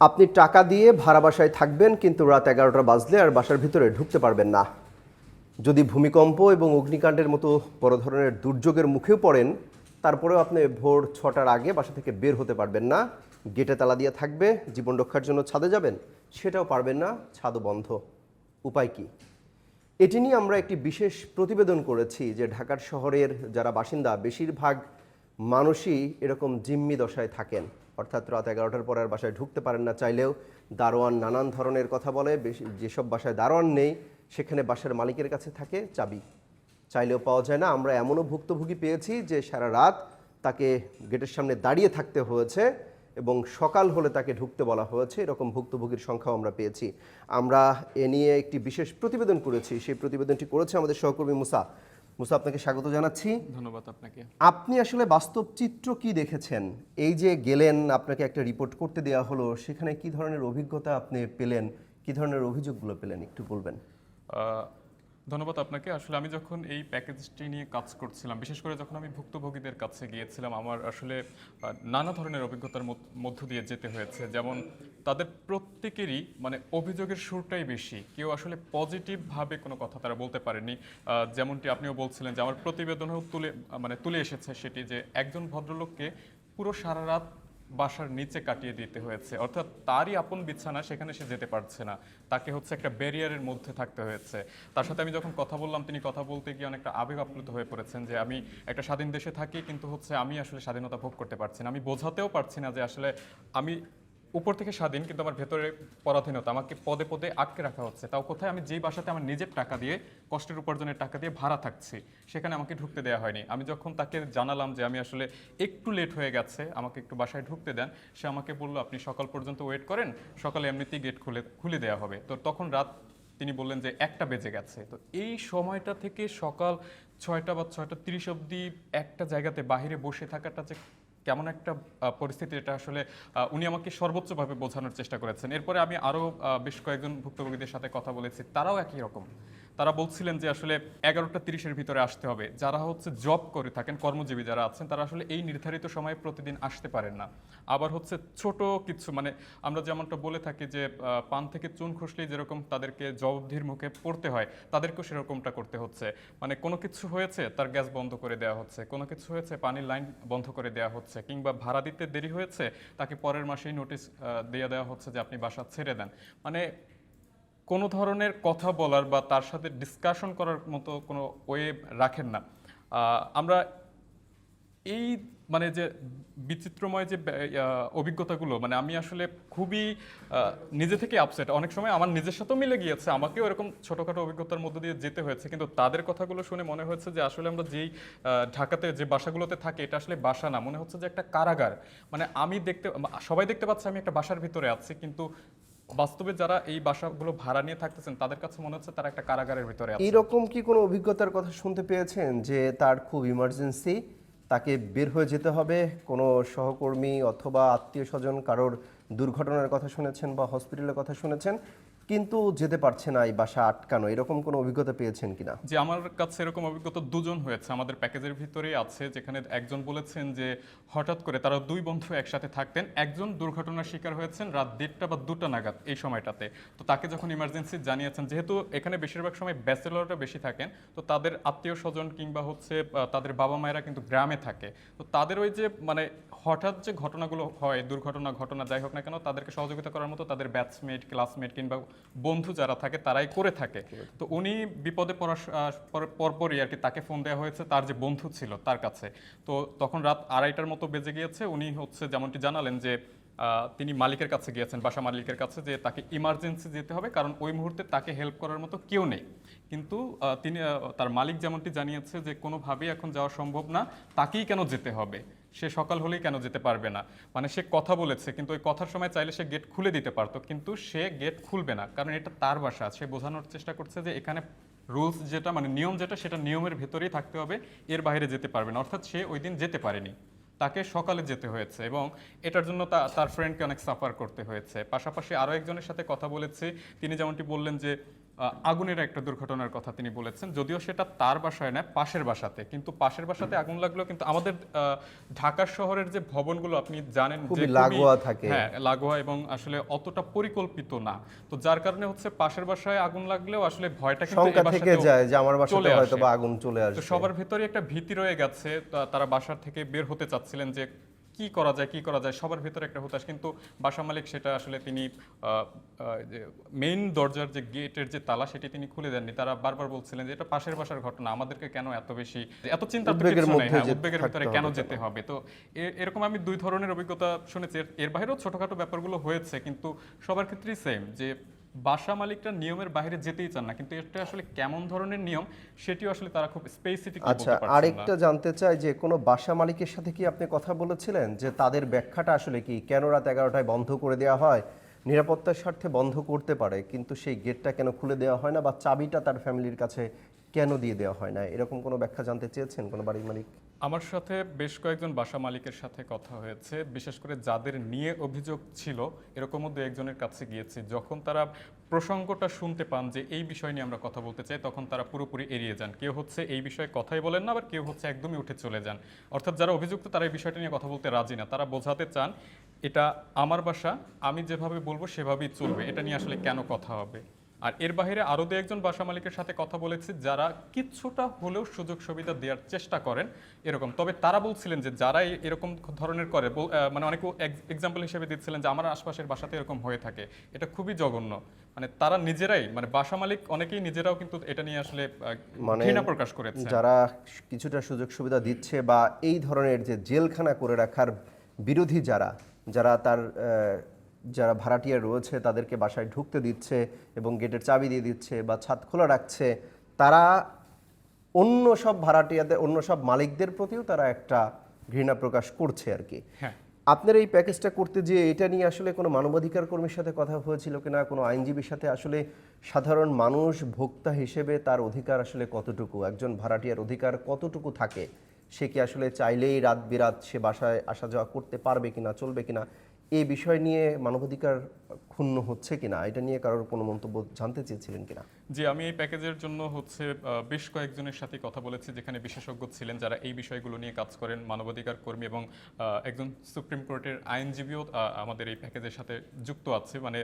আপনি টাকা দিয়ে ভাড়া বাসায় থাকবেন, কিন্তু রাত 11টা বাজলে আর বাসার ভিতরে ঢুকতে পারবেন না। যদি ভূমিকম্প এবং অগ্নিকাণ্ডের মতো বড় ধরনের দুর্যোগের মুখেও পড়েন, তারপরেও আপনি ভোর 6টার আগে বাসা থেকে বের হতে পারবেন না। গেটে তালা দিয়ে থাকবে। জীবন রক্ষার জন্য ছাদে যাবেন, সেটাও পারবেন না, ছাদও বন্ধ। উপায় কি? এটি নিয়ে আমরা একটি বিশেষ প্রতিবেদন করেছি যে ঢাকার শহরের যারা বাসিন্দা বেশিরভাগ মানুষই এরকম জিম্মি দশায় থাকেন, অর্থাৎ রাত 11টার পর আর বাসায় ঢুকতে পারেন না। চাইলেও দারোয়ান নানান ধরনের কথা বলে। যেসব বাসায় দারোয়ান নেই সেখানে বাসার মালিকের কাছে থাকে চাবি, চাইলেও পাওয়া যায় না। আমরা এমনও ভুক্তভোগী পেয়েছি যে সারা রাত তাকে গেটের সামনে দাঁড়িয়ে থাকতে হয়েছে এবং সকাল হলে তাকে ঢুকতে বলা হয়েছে। এরকম ভুক্তভোগীর সংখ্যাও আমরা পেয়েছি। আমরা এ নিয়ে একটি বিশেষ প্রতিবেদন করেছি। সেই প্রতিবেদনটি করেছে আমাদের সহকর্মী মুসা। মুসা, আপনাকে স্বাগত জানাচ্ছি। ধন্যবাদ আপনাকে। আপনি আসলে বাস্তব চিত্র কি দেখেছেন? এই যে গেলেন, আপনাকে একটা রিপোর্ট করতে দেওয়া হলো, সেখানে কি ধরনের অভিজ্ঞতা আপনি পেলেন, কি ধরনের অভিযোগগুলো পেলেন, একটু বলবেন? ধন্যবাদ আপনাকে। আসলে আমি যখন এই প্যাকেজটি নিয়ে কাজ করছিলাম, বিশেষ করে যখন আমি ভুক্তভোগীদের কাছে গিয়েছিলাম, আমার আসলে নানা ধরনের অভিজ্ঞতার মধ্য দিয়ে যেতে হয়েছে। যেমন তাদের প্রত্যেকেরই মানে অভিযোগের সুরটাই বেশি, কেউ আসলে পজিটিভভাবে কোনো কথা তারা বলতে পারেনি। যেমনটি আপনিও বলছিলেন যে আমার প্রতিবেদনেও তুলে এসেছে সেটি, যে একজন ভদ্রলোককে পুরো সারা রাত বাসার নিচে কাটিয়ে দিতে হয়েছে, অর্থাৎ তারই আপন বিছানা, সেখানে সে যেতে পারছে না, তাকে হচ্ছে একটা ব্যারিয়ারের মধ্যে থাকতে হয়েছে। তার সাথে আমি যখন কথা বললাম, তিনি কথা বলতে গিয়ে অনেকটা আবেগ আপ্লুত হয়ে পড়েছেন যে আমি একটা স্বাধীন দেশে থাকি, কিন্তু হচ্ছে আমি আসলে স্বাধীনতা ভোগ করতে পারছি না, আমি বোঝাতেও পারছি না যে আসলে আমি উপর থেকে স্বাধীন, কিন্তু আমার ভেতরে পরাধীনতা, আমাকে পদে পদে আটকে রাখা হচ্ছে। তাও কোথায়, আমি যেই বাসাতে আমার নিজের টাকা দিয়ে, কষ্টের উপার্জনের টাকা দিয়ে ভাড়া থাকছি, সেখানে আমাকে ঢুকতে দেওয়া হয়নি। আমি যখন তাকে জানালাম যে আমি আসলে একটু লেট হয়ে গেছে, আমাকে একটু বাসায় ঢুকতে দেন, সে আমাকে বললো আপনি সকাল পর্যন্ত ওয়েট করেন, সকালে এমনিতেই গেট খুলে দেওয়া হবে। তো তখন রাত, তিনি বললেন যে 1টা বেজে গেছে। তো এই সময়টা থেকে সকাল 6টা বা 6টা 30 অবধি একটা জায়গাতে বাহিরে বসে থাকাটা যে কেমন একটা পরিস্থিতি, এটা আসলে উনি আমাকে সর্বোচ্চভাবে বোঝানোর চেষ্টা করেছেন। এরপরে আমি আরও বেশ কয়েকজন ভুক্তভোগীদের সাথে কথা বলেছি, তারাও একই রকম। তারা বলছিলেন যে আসলে 11টা 30-এর ভিতরে আসতে হবে। যারা হচ্ছে জব করে থাকেন, কর্মজীবী যারা আছেন, তারা আসলে এই নির্ধারিত সময়ে প্রতিদিন আসতে পারেন না। আবার হচ্ছে ছোট কিছু, মানে আমরা যেমনটা বলে থাকি যে পান থেকে চুন খসলেই যেরকম তাদেরকে জবাবদিহির মুখে পড়তে হয়, তাদেরকেও সেরকমটা করতে হচ্ছে। মানে কোনো কিছু হয়েছে, তার গ্যাস বন্ধ করে দেওয়া হচ্ছে, কোনো কিছু হয়েছে, পানির লাইন বন্ধ করে দেওয়া হচ্ছে, কিংবা ভাড়া দিতে দেরি হয়েছে, তাকে পরের মাসেই নোটিশ দিয়ে দেওয়া হচ্ছে যে আপনি বাসা ছেড়ে দেন। মানে কোনো ধরনের কথা বলার বা তার সাথে ডিসকাশন করার মতো কোনো ওয়ে রাখেন না। আমরা এই মানে যে বিচিত্রময় যে অভিজ্ঞতাগুলো, মানে আমি আসলে খুবই নিজে থেকে আপসেট। অনেক সময় আমার নিজের সাথেও মিলে গিয়েছে, আমাকেও এরকম ছোটোখাটো অভিজ্ঞতার মধ্যে দিয়ে যেতে হয়েছে, কিন্তু তাদের কথাগুলো শুনে মনে হয়েছে যে আসলে আমরা যেই ঢাকাতে যে বাসাগুলোতে থাকি, এটা আসলে বাসা না, মনে হচ্ছে যে একটা কারাগার। মানে সবাই দেখতে পাচ্ছে আমি একটা বাসার ভিতরে আছি, কিন্তু বাস্তবে যারা এই বাসাগুলো ভাড়া নিয়ে থাকতেছেন, তাদের কাছে মনে হচ্ছে তারা একটা কারাগারের ভিতরে আছে। এইরকম কি কোনো অভিজ্ঞতার কথা শুনতে পেয়েছেন যে তার খুব ইমার্জেন্সি, তাকে বের হয়ে যেতে হবে, কোনো সহকর্মী অথবা আত্মীয় স্বজন কারোর দুর্ঘটনার কথা শুনেছেন বা হসপিটালের কথা শুনেছেন, কিন্তু যেতে পারছে না, এই বাসা আটকানো, এরকম কোনো অভিজ্ঞতা পেয়েছেন কিনা? যে আমার কাছে এরকম অভিজ্ঞতা দুজন হয়েছে, আমাদের প্যাকেজের ভিতরেই আছে, যেখানে একজন বলেছেন যে হঠাৎ করে তারা দুই বন্ধু একসাথে থাকতেন, একজন দুর্ঘটনার শিকার হয়েছেন রাত 1টা বা 2টা নাগাদ এই সময়টাতে। তো তাকে যখন ইমার্জেন্সি জানিয়েছেন, যেহেতু এখানে বেশিরভাগ সময় ব্যাচেলররা বেশি থাকেন, তো তাদের আত্মীয় স্বজন কিংবা হচ্ছে তাদের বাবা মায়েরা কিন্তু গ্রামে থাকে, তো তাদের ওই যে মানে হঠাৎ যে ঘটনাগুলো হয়, ঘটনা যাই হোক না কেন, তাদেরকে সহযোগিতা করার মতো তাদের ব্যাচমেট, ক্লাসমেট কিংবা বন্ধু যারা থাকে তারাই করে থাকে। তো উনি বিপদে পড়ার পরপরই আর কি তাকে ফোন দেওয়া হয়েছে তার যে বন্ধু ছিল তার কাছে। তো তখন রাত 2:30টার মতো বেজে গিয়েছে। উনি হচ্ছে যেমনটি জানালেন যে তিনি মালিকের কাছে গিয়েছেন, বাসা মালিকের কাছে, যে তাকে ইমার্জেন্সি যেতে হবে, কারণ ওই মুহূর্তে তাকে হেল্প করার মতো কেউ নেই। কিন্তু তার মালিক যেমনটি জানিয়েছে যে কোনোভাবেই এখন যাওয়া সম্ভব না, তাকেই কেন যেতে হবে, সে সকাল হলেই কেন যেতে পারবে না। মানে সে কথা বলেছে, কিন্তু ওই কথার সময় চাইলে সে গেট খুলে দিতে পারতো, কিন্তু সে গেট খুলবে না, কারণ এটা তার বাসা। সে বোঝানোর চেষ্টা করছে যে এখানে রুলস যেটা, মানে নিয়ম যেটা, সেটা নিয়মের ভেতরেই থাকতে হবে, এর বাইরে যেতে পারবে না। অর্থাৎ সে ওই দিন যেতে পারেনি, তাকে সকালে যেতে হয়েছে, এবং এটার জন্য তার ফ্রেন্ডকে অনেক সাফার করতে হয়েছে। পাশাপাশি আরও একজনের সাথে কথা বলেছি, তিনি যেমনটি বললেন যে আগুনের একটা দুর্ঘটনার কথা তিনি বলেছেন, যদিও সেটা তার বাসায় না, পাশের বাসাতে। কিন্তু পাশের বাসাতে আগুন লাগলো, কিন্তু আমাদের ঢাকা শহরের যে ভবনগুলো আপনি জানেন যে খুবই লাগোয়া থাকে। হ্যাঁ লাগোয়া এবং আসলে অতটা পরিকল্পিত না, তো যার কারণে হচ্ছে পাশের বাসায় আগুন লাগলেও আসলে ভয়টা কিন্তু শঙ্কা এই থেকে বাসাতেও যায় যে আমার বাসাতে চলে হয়তো আসে। বা আগুন চলে তো আসবে। সবার ভেতরে একটা ভীতি রয়ে গেছে, তারা বাসার থেকে বের হতে চাচ্ছিলেন যে কি করা যায় কি করা যায়, সবার ভেতরে একটা হতাশ। কিন্তু বাসা মালিক সেটা আসলে তিনি মেইন দরজার যে গেটের যে তালা সেটি তিনি খুলে দেননি। তারা বারবার বলছিলেন যে এটা পাশের বাসার ঘটনা, আমাদেরকে কেন এত বেশি এত চিন্তা, উদ্বেগের মধ্যে হ্যাঁ যে উদ্বেগের ভিতরে থাকতে কেন হবে যেতে হবে। তো এরকম আমি দুই ধরনের অভিজ্ঞতা শুনেছি। এর বাইরেও ছোটখাটো ব্যাপারগুলো হয়েছে, কিন্তু সবার ক্ষেত্রেই সেম, যে বাসা মালিকরা নিয়মের বাইরে যেতেই চান না, কিন্তু এটা আসলে কেমন ধরনের নিয়ম সেটিও আসলে তারা খুব স্পেসিফিক বলতে আচ্ছা, পারছেন না। আরেকটা জানতে চাই যে কোনো বাসা মালিকের সাথে কি আপনি কথা বলেছিলেন যে তাদের ব্যাখ্যাটা আসলে কি, কেন রাত 11টায় বন্ধ করে দেওয়া হয়? নিরাপত্তার স্বার্থে বন্ধ করতে পারে, কিন্তু সেই গেটটা কেন খুলে দেওয়া হয় না, বা চাবিটা তার ফ্যামিলির কাছে কেন দিয়ে দেওয়া হয় না? এরকম কোনো ব্যাখ্যা জানতে চেয়েছেন কোনো বাড়ির মালিক? আমার সাথে বেশ কয়েকজন বাসা মালিকের সাথে কথা হয়েছে, বিশেষ করে যাদের নিয়ে অভিযোগ ছিল এরকমও দু একজনের কাছে গিয়েছি। যখন তারা প্রসঙ্গটা শুনতে পান যে এই বিষয় নিয়ে আমরা কথা বলতে চাই, তখন তারা পুরোপুরি এড়িয়ে যান। কেউ হচ্ছে এই বিষয়ে কথাই বলেন না, আবার কেউ হচ্ছে একদমই উঠে চলে যান। অর্থাৎ যারা অভিযুক্ত তারা এই বিষয়টা নিয়ে কথা বলতে রাজি না। তারা বোঝাতে চান এটা আমার বাসা, আমি যেভাবে বলবো সেভাবেই চলবে, এটা নিয়ে আসলে কেন কথা হবে। আর এর বাইরে আরও দু একজন বাসা মালিকের সাথে কথা বলেছি যারা কিছুটা হলেও সুযোগ সুবিধা দেওয়ার চেষ্টা করেন এরকম। তবে তারা বলছিলেন যে যারা এরকম ধরনের করে, মানে অনেকে এক্সাম্পল হিসেবে দিচ্ছিলেন যে আমার আশপাশের বাসাতে এরকম হয়ে থাকে, এটা খুবই জঘন্য। মানে তারা নিজেরাই, মানে বাসা মালিক অনেকেই নিজেরাও কিন্তু এটা নিয়ে আসলে মানে ঘৃণা প্রকাশ করেছে। যারা কিছুটা সুযোগ সুবিধা দিচ্ছে বা এই ধরনের যে জেলখানা করে রাখার বিরোধী যারা যারা তার যারা ভাড়াটিয়া রয়েছে তাদেরকে বাসায় ঢুকতে দিচ্ছে এবং গেটের চাবি দিয়ে দিচ্ছে বা ছাদ খোলা রাখছে, তারা অন্য সব ভাড়াটিয়াদের, অন্য সব মালিকদের প্রতিও তারা একটা ঘৃণা প্রকাশ করছে আর কি। হ্যাঁ, আপনার এই প্যাকেজটা করতে গিয়ে এটা নিয়ে আসলে কোনো মানবাধিকার কর্মীর সাথে কথা হয়েছিল কিনা, কোনো আইনজীবীর সাথে? আসলে সাধারণ মানুষ ভোক্তা হিসেবে তার অধিকার আসলে কতটুকু, একজন ভাড়াটিয়ার অধিকার কতটুকু থাকে, সে কি আসলে চাইলেই রাত বিরাত সে বাসায় আসা যাওয়া করতে পারবে কিনা, চলবে কিনা, এই বিষয় নিয়ে মানবাধিকার ক্ষুণ্ণ হচ্ছে কিনা, এটা নিয়ে কারোর কোনো মন্তব্য জানতে চেয়েছিলেন কিনা? জি, আমি এই প্যাকেজের জন্য হচ্ছে বেশ কয়েকজনের সাথে কথা বলেছি যেখানে বিশেষজ্ঞ ছিলেন যারা এই বিষয়গুলো নিয়ে কাজ করেন, মানবাধিকার কর্মী এবং একজন সুপ্রিম কোর্টের আইনজীবীও আমাদের এই প্যাকেজের সাথে যুক্ত আছে। মানে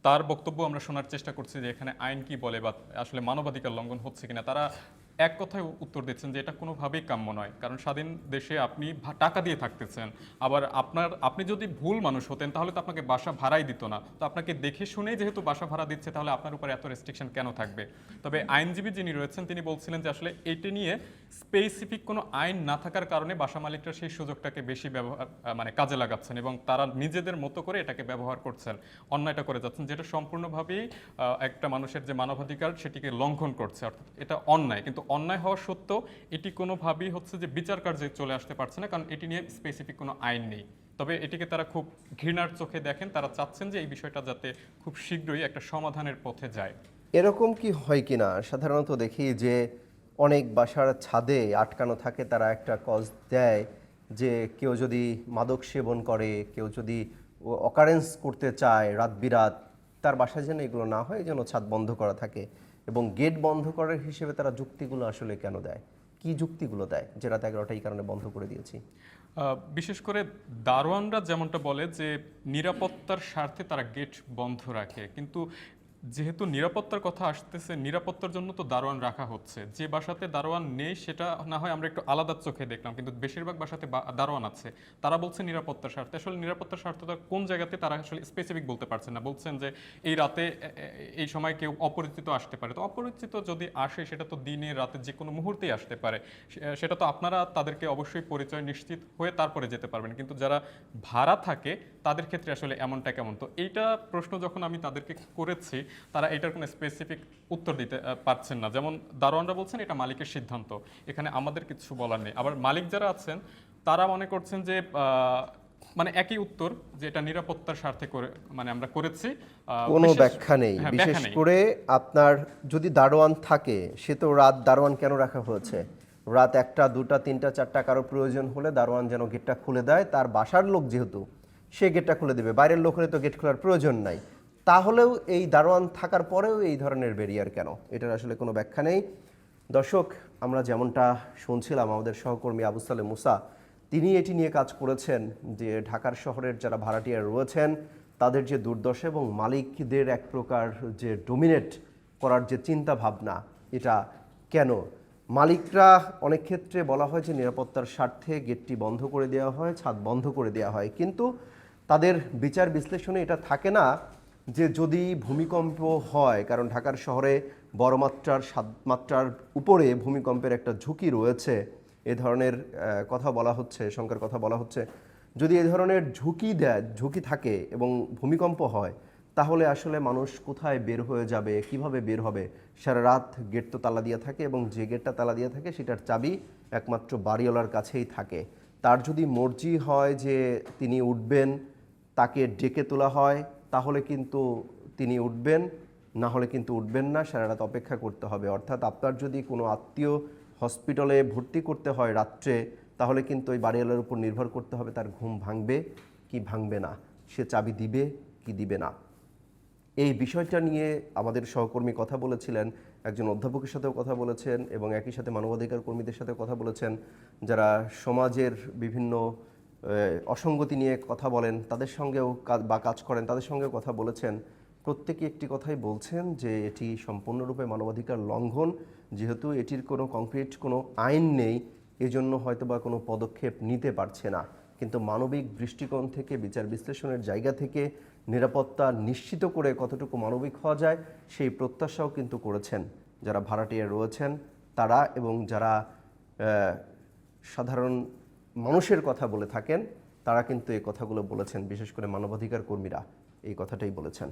তার বক্তব্য আমরা শোনার চেষ্টা করছি যে এখানে আইন কি বলে বা আসলে মানবাধিকার লঙ্ঘন হচ্ছে কিনা। তারা এক কথায় উত্তর দিচ্ছেন যে এটা কোনোভাবেই কাম্য নয়, কারণ স্বাধীন দেশে আপনি টাকা দিয়ে থাকতেছেন, আবার আপনি যদি ভুল মানুষ হতেন তাহলে তো আপনাকে বাসা ভাড়াই দিত না। তো আপনাকে দেখে শুনেই যেহেতু বাসা ভাড়া দিচ্ছে, তাহলে আপনার উপর এত রেস্ট্রিকশন কেন থাকবে? তবে আইনজীবী যিনি রয়েছেন তিনি বলছিলেন যে আসলে এটি নিয়ে স্পেসিফিক কোনো আইন না থাকার কারণে বাসা মালিকরা সেই সুযোগটাকে বেশি ব্যবহার মানে কাজে লাগাচ্ছেন এবং তারা নিজেদের মতো করে এটাকে ব্যবহার করছেন, অন্যায়টা করে যাচ্ছেন, যেটা সম্পূর্ণভাবেই একটা মানুষের যে মানবাধিকার সেটিকে লঙ্ঘন করছে। অর্থাৎ এটা অন্যায়, কিন্তু অন্যায় হওয়া সত্ত্বেও এটি কোনোভাবেই হচ্ছে যে বিচার কার্যে চলে আসতে পারছে না, কারণ এটি নিয়ে স্পেসিফিক কোনো আইন নেই। তবে এটিকে তারা খুব ঘৃণার চোখে দেখেন, তারা চাচ্ছেন যে এই বিষয়টা যাতে খুব শীঘ্রই একটা সমাধানের পথে যায়। এরকম কি হয় কিনা, সাধারণত দেখি যে অনেক বাসার ছাদে আটকানো থাকে, তারা একটা কজ দেয় যে কেউ যদি মাদক সেবন করে, কেউ যদি অকারেন্স করতে চায় রাত বিরাত, তার বাসায় যেন এগুলো না হয়, যেন ছাদ বন্ধ করা থাকে। এবং গেট বন্ধ করার হিসেবে তারা যুক্তিগুলো আসলে কেন দেয়, কি যুক্তিগুলো দেয় যে রাত 11টা এই কারণে বন্ধ করে দিয়েছি? বিশেষ করে দারোয়ানরা যেমনটা বলে যে নিরাপত্তার স্বার্থে তারা গেট বন্ধ রাখে, কিন্তু যেহেতু নিরাপত্তার কথা আসতেছে, নিরাপত্তার জন্য তো দারোয়ান রাখা হচ্ছে। যে বাসাতে দারোয়ান নেই সেটা না হয় আমরা একটু আলাদা চোখে দেখলাম, কিন্তু বেশিরভাগ বাসাতে দারোয়ান আছে, তারা বলছে নিরাপত্তার স্বার্থে। আসলে নিরাপত্তার স্বার্থটা কোন জায়গাতে তারা আসলে স্পেসিফিক বলতে পারছেন না। বলছেন যে এই রাতে এই সময় কেউ অপরিচিত আসতে পারে। তো অপরিচিত যদি আসে সেটা তো দিনে রাতে যে কোনো মুহূর্তেই আসতে পারে, সেটা তো আপনারা তাদেরকে অবশ্যই পরিচয় নিশ্চিত হয়ে তারপরে যেতে পারবেন। কিন্তু যারা ভাড়া থাকে তাদের ক্ষেত্রে আসলে এমনটা কেমন? তো এইটা প্রশ্ন যখন আমি তাদেরকে করেছি, তারা এটার কোনো স্পেসিফিক উত্তর দিতে পারছেন না। যেমন দারোয়ানরা বলছেন এটা মালিকের সিদ্ধান্ত, এখানে আমাদের কিছু বলার নেই। আবার মালিক যারা আছেন তারা মনে করছেন যে মানে একই উত্তর, যে এটা নিরাপত্তার স্বার্থে করে মানে আমরা করেছি, কোনো ব্যাখ্যা নেই। হ্যাঁ, বিশেষ ব্যাখ্যা নেই। করে আপনার যদি দারোয়ান থাকে, সে তো রাত দারোয়ান কেন রাখা হয়েছে? রাত 1টা 2টা 3টা 4টা কারো প্রয়োজন হলে দারোয়ান যেন গেটটা খুলে দেয়, তার বাসার লোক যেহেতু, সে গেটটা খুলে দেবে, বাইরের লোক হলে তো গেট খোলার প্রয়োজন নাই। তাহলেও এই দারোয়ান থাকার পরেও এই ধরনের ব্যারিয়ার কেন? এটার আসলে কোনো ব্যাখ্যা নেই। দর্শক, আমরা যেমনটা শুনছিলাম আমাদের সহকর্মী আবু সালেম মুসা, তিনি এটি নিয়ে কাজ করেছেন যে ঢাকার শহরের যারা ভাড়াটিয়া রয়েছেন তাদের যে দুর্দশা এবং মালিকদের এক প্রকার যে ডোমিনেট করার যে চিন্তা ভাবনা, এটা কেন? মালিকরা অনেক ক্ষেত্রে বলা হয় যে নিরাপত্তার স্বার্থে গেটটি বন্ধ করে দেওয়া হয়, ছাদ বন্ধ করে দেওয়া হয়, কিন্তু তাদের বিচার বিশ্লেষণে এটা থাকে না যে যদি ভূমিকম্প হয়, কারণ ঢাকার শহরে বড় মাত্রার ৭ মাত্রার উপরে ভূমিকম্পের একটা ঝুঁকি রয়েছে, এ ধরনের কথা বলা হচ্ছে, শঙ্কার কথা বলা হচ্ছে। যদি এ ধরনের ঝুঁকি থাকে এবং ভূমিকম্প হয়, তাহলে আসলে মানুষ কোথায় বের হয়ে যাবে, কিভাবে বের হবে? সারা রাত গেট তো তালা দিয়ে থাকে এবং যে গেটটা তালা দিয়ে থাকে সেটার চাবি একমাত্র বাড়িওয়ালার কাছেই থাকে। তার যদি মর্জি হয় যে তিনি উঠবেন, তাকে ডেকে তোলা হয়, তাহলে কিন্তু তিনি উঠবেন, না হলে কিন্তু উঠবেন না, সারা রাত অপেক্ষা করতে হবে। অর্থাৎ আপনার যদি কোনো আত্মীয় হসপিটালে ভর্তি করতে হয় রাত্রে, তাহলে কিন্তু ওই বাড়িওয়ালার উপর নির্ভর করতে হবে তার ঘুম ভাঙবে কি ভাঙবে না, সে চাবি দিবে কি দিবে না। এই বিষয়টা নিয়ে আমাদের সহকর্মী কথা বলেছিলেন, একজন অধ্যাপকের সাথেও কথা বলেছেন এবং একই সাথে মানবাধিকার কর্মীদের সাথে কথা বলেছেন, যারা সমাজের বিভিন্ন অসঙ্গতি নিয়ে কথা বলেন তাদের সঙ্গেও কাজ করেন তাদের সঙ্গেও কথা বলেছেন। প্রত্যেকে একটি কথাই বলছেন যে এটি সম্পূর্ণরূপে মানবাধিকার লঙ্ঘন। যেহেতু এটির কোনো কংক্রিট কোনো আইন নেই, এজন্য হয়তোবা কোনো পদক্ষেপ নিতে পারছে না। কিন্তু মানবিক দৃষ্টিকোণ থেকে, বিচার বিশ্লেষণের জায়গা থেকে নিরাপত্তা নিশ্চিত করে কতটুকু মানবিক হওয়া যায় সেই প্রত্যাশাও কিন্তু করেছেন যারা ভাড়াটিয়া রয়েছেন তারা, এবং যারা সাধারণ মানুষের কথা বলে থাকেন তারা কিন্তু এই কথাগুলো বলেছেন। বিশেষ করে মানবাধিকার কর্মীরা এই কথাটাই বলেছেন।